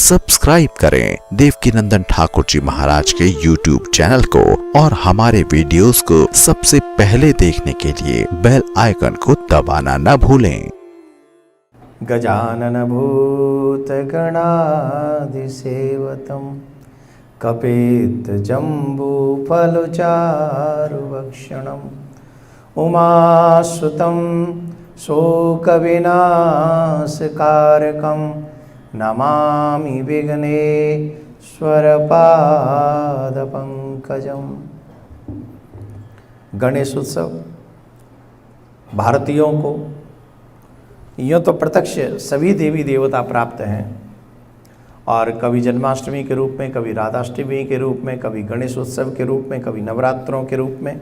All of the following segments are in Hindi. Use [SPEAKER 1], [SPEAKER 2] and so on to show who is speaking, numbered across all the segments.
[SPEAKER 1] सब्सक्राइब करें देवकीनंदन ठाकुर जी महाराज के YouTube चैनल को और हमारे वीडियोस को सबसे पहले देखने के लिए बेल आइकन को दबाना न भूलें।
[SPEAKER 2] गजानन भूत गणाधिसेवतम कपित जम्बू फलचारुभक्षणम उमासुतं शोकविनाशकारकं नमामि विघ्नेश्वरपादपङ्कजम्। गणेश उत्सव भारतीयों को यूँ तो प्रत्यक्ष सभी देवी देवता प्राप्त हैं और कभी जन्माष्टमी के रूप में, कभी राधाष्टमी के रूप में, कभी गणेश उत्सव के रूप में, कभी नवरात्रों के रूप में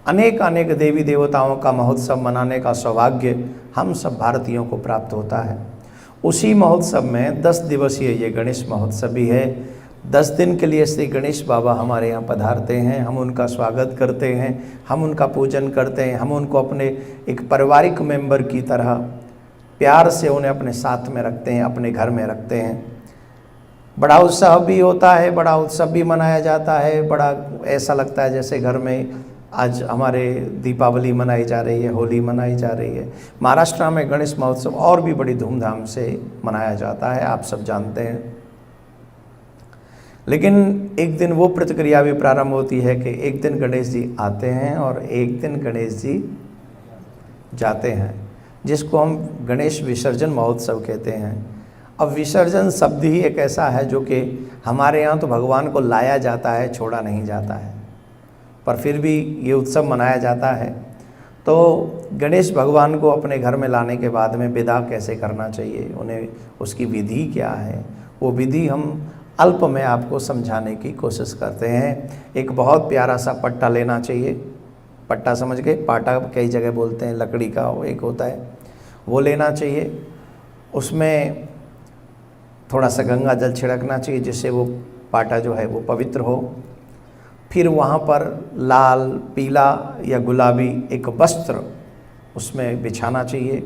[SPEAKER 2] अनेक अनेक देवी देवताओं का महोत्सव मनाने का सौभाग्य हम सब भारतीयों को प्राप्त होता है। उसी महोत्सव में 10 दिवसीय ये गणेश महोत्सव भी है। 10 दिन के लिए श्री गणेश बाबा हमारे यहाँ पधारते हैं, हम उनका स्वागत करते हैं, हम उनका पूजन करते हैं, हम उनको अपने एक पारिवारिक मेंबर की तरह प्यार से उन्हें अपने साथ में रखते हैं, अपने घर में रखते हैं। बड़ा उत्साह भी होता है, बड़ा उत्सव भी मनाया जाता है। बड़ा ऐसा लगता है जैसे घर में आज हमारे दीपावली मनाई जा रही है, होली मनाई जा रही है। महाराष्ट्र में गणेश महोत्सव और भी बड़ी धूमधाम से मनाया जाता है, आप सब जानते हैं। लेकिन एक दिन वो प्रतिक्रिया भी प्रारंभ होती है कि एक दिन गणेश जी आते हैं और एक दिन गणेश जी जाते हैं, जिसको हम गणेश विसर्जन महोत्सव कहते हैं। अब विसर्जन शब्द ही एक ऐसा है जो कि हमारे यहाँ तो भगवान को लाया जाता है, छोड़ा नहीं जाता है, पर फिर भी ये उत्सव मनाया जाता है। तो गणेश भगवान को अपने घर में लाने के बाद में विदा कैसे करना चाहिए, उन्हें उसकी विधि क्या है, वो विधि हम अल्प में आपको समझाने की कोशिश करते हैं। एक बहुत प्यारा सा पट्टा लेना चाहिए। पट्टा समझ गए, पाटा कई जगह बोलते हैं, लकड़ी का वो एक होता है, वो लेना चाहिए। उसमें थोड़ा सा गंगा जल छिड़कना चाहिए जिससे वो पाटा जो है वो पवित्र हो। फिर वहाँ पर लाल, पीला या गुलाबी एक वस्त्र उसमें बिछाना चाहिए।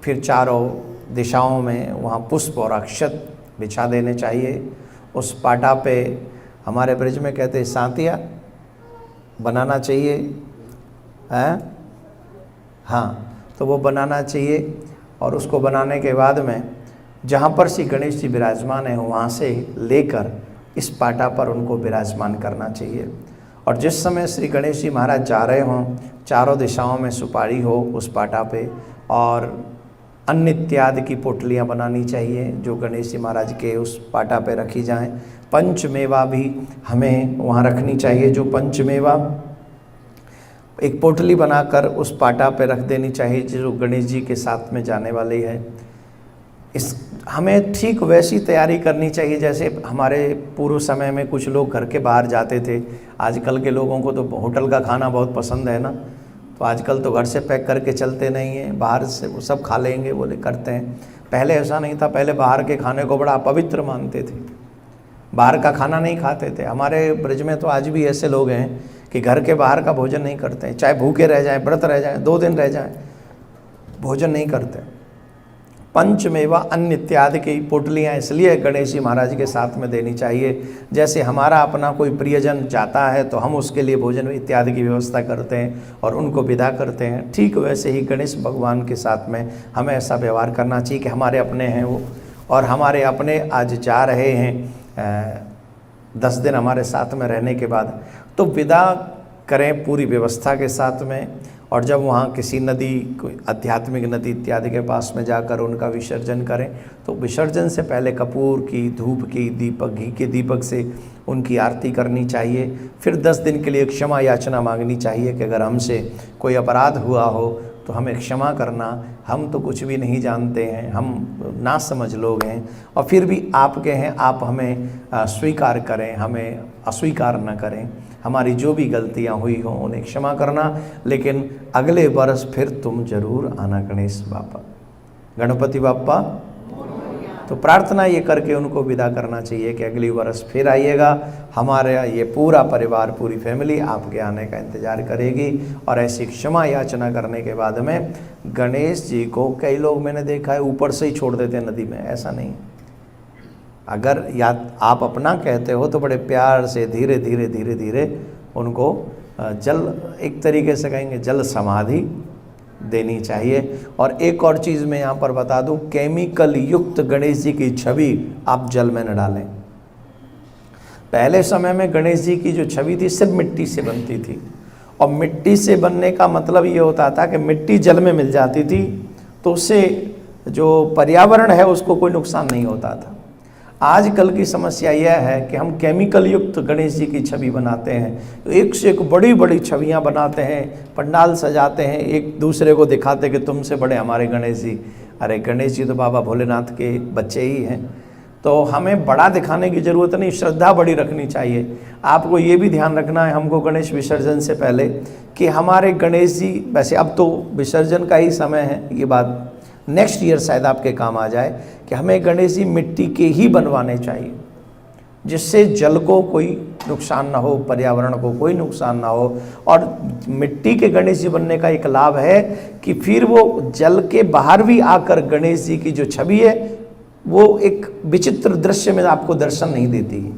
[SPEAKER 2] फिर चारों दिशाओं में वहाँ पुष्प और अक्षत बिछा देने चाहिए। उस पाटा पे हमारे ब्रज में कहते हैं सांतिया बनाना चाहिए, हैं? हाँ, तो वो बनाना चाहिए और उसको बनाने के बाद में जहाँ पर श्री गणेश जी विराजमान हैं वहाँ से लेकर इस पाटा पर उनको विराजमान करना चाहिए। और जिस समय श्री गणेश जी महाराज जा रहे हों, चारों दिशाओं में सुपारी हो उस पाटा पे और अन्न इत्यादि की पोटलियाँ बनानी चाहिए जो गणेश जी महाराज के उस पाटा पे रखी जाएं। पंचमेवा भी हमें वहाँ रखनी चाहिए। जो पंचमेवा एक पोटली बनाकर उस पाटा पे रख देनी चाहिए जो गणेश जी के साथ में जाने वाली है। इस हमें ठीक वैसी तैयारी करनी चाहिए जैसे हमारे पूर्व समय में कुछ लोग घर के बाहर जाते थे। आजकल के लोगों को तो होटल का खाना बहुत पसंद है ना, तो आजकल तो घर से पैक करके चलते नहीं हैं, बाहर से वो सब खा लेंगे बोले करते हैं। पहले ऐसा नहीं था, पहले बाहर के खाने को बड़ा अपवित्र मानते थे, बाहर का खाना नहीं खाते थे। हमारे ब्रज में तो आज भी ऐसे लोग हैं कि घर के बाहर का भोजन नहीं करते हैं, चाहे भूखे रह जाएं, व्रत रह जाएं, 2 दिन रह जाएं, भोजन नहीं करते। पंचमेवा अन्न इत्यादि की पोटलियाँ इसलिए गणेश जी महाराज के साथ में देनी चाहिए, जैसे हमारा अपना कोई प्रियजन जाता है तो हम उसके लिए भोजन इत्यादि की व्यवस्था करते हैं और उनको विदा करते हैं। ठीक वैसे ही गणेश भगवान के साथ में हमें ऐसा व्यवहार करना चाहिए कि हमारे अपने हैं वो, और हमारे अपने आज जा रहे हैं 10 दिन हमारे साथ में रहने के बाद, तो विदा करें पूरी व्यवस्था के साथ में। और जब वहाँ किसी नदी, कोई आध्यात्मिक नदी इत्यादि के पास में जाकर उनका विसर्जन करें तो विसर्जन से पहले कपूर की, धूप की, दीपक, घी के दीपक से उनकी आरती करनी चाहिए। फिर 10 दिन के लिए क्षमा याचना मांगनी चाहिए कि अगर हमसे कोई अपराध हुआ हो तो हमें क्षमा करना, हम तो कुछ भी नहीं जानते हैं, हम नासमझ लोग हैं और फिर भी आपके हैं, आप हमें स्वीकार करें, हमें अस्वीकार न करें। हमारी जो भी गलतियां हुई हों उन्हें क्षमा करना, लेकिन अगले वर्ष फिर तुम जरूर आना गणेश बापा, गणपति बापा। तो प्रार्थना ये करके उनको विदा करना चाहिए कि अगली वर्ष फिर आइएगा। हमारे ये पूरा परिवार, पूरी फैमिली आपके आने का इंतज़ार करेगी। और ऐसी क्षमा याचना करने के बाद में गणेश जी को कई लोग मैंने देखा है ऊपर से ही छोड़ देते हैं नदी में, ऐसा नहीं। अगर या आप अपना कहते हो तो बड़े प्यार से धीरे धीरे धीरे धीरे उनको जल, एक तरीके से कहेंगे जल समाधि देनी चाहिए। और एक और चीज़ मैं यहाँ पर बता दूँ, केमिकल युक्त गणेश जी की छवि आप जल में न डालें। पहले समय में गणेश जी की जो छवि थी सिर्फ मिट्टी से बनती थी, और मिट्टी से बनने का मतलब ये होता था कि मिट्टी जल में मिल जाती थी तो उससे जो पर्यावरण है उसको कोई नुकसान नहीं होता था। आजकल की समस्या यह है कि हम केमिकल युक्त गणेश जी की छवि बनाते हैं, तो एक से एक बड़ी बड़ी छवियां बनाते हैं, पंडाल सजाते हैं, एक दूसरे को दिखाते कि तुमसे बड़े हमारे गणेश जी। अरे गणेश जी तो बाबा भोलेनाथ के बच्चे ही हैं, तो हमें बड़ा दिखाने की ज़रूरत नहीं, श्रद्धा बड़ी रखनी चाहिए। आपको ये भी ध्यान रखना है हमको गणेश विसर्जन से पहले कि हमारे गणेश जी, वैसे अब तो विसर्जन का ही समय है, ये बात नेक्स्ट ईयर शायद आपके काम आ जाए, कि हमें गणेश जी मिट्टी के ही बनवाने चाहिए, जिससे जल को कोई नुकसान ना हो, पर्यावरण को कोई नुकसान ना हो। और मिट्टी के गणेश जी बनने का एक लाभ है कि फिर वो जल के बाहर भी आकर गणेश जी की जो छवि है वो एक विचित्र दृश्य में आपको दर्शन नहीं देती है।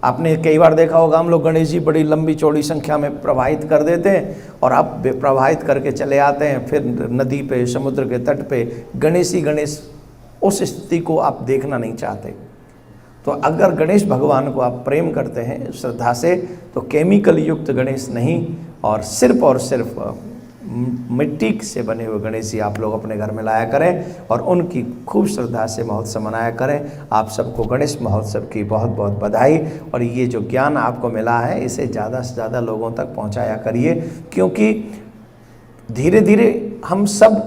[SPEAKER 2] आपने कई बार देखा होगा, हम लोग गणेश जी बड़ी लंबी चौड़ी संख्या में प्रवाहित कर देते हैं और आप प्रवाहित करके चले आते हैं, फिर नदी पे, समुद्र के तट पे गणेश ही गणेश, उस स्थिति को आप देखना नहीं चाहते। तो अगर गणेश भगवान को आप प्रेम करते हैं श्रद्धा से, तो केमिकल युक्त गणेश नहीं, और सिर्फ मिट्टी से बने हुए गणेश जी आप लोग अपने घर में लाया करें और उनकी खूब श्रद्धा से महोत्सव मनाया करें। आप सबको गणेश महोत्सव की बहुत बहुत बधाई। और ये जो ज्ञान आपको मिला है इसे ज़्यादा से ज़्यादा लोगों तक पहुंचाया करिए, क्योंकि धीरे धीरे हम सब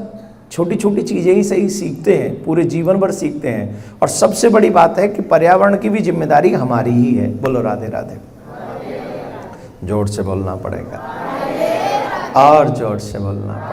[SPEAKER 2] छोटी छोटी चीज़ें ही सही सीखते हैं, पूरे जीवन भर सीखते हैं। और सबसे बड़ी बात है कि पर्यावरण की भी जिम्मेदारी हमारी ही है। बोलो राधे राधे। जोर से बोलना पड़ेगा और जोर से बोलना पड़ेगा।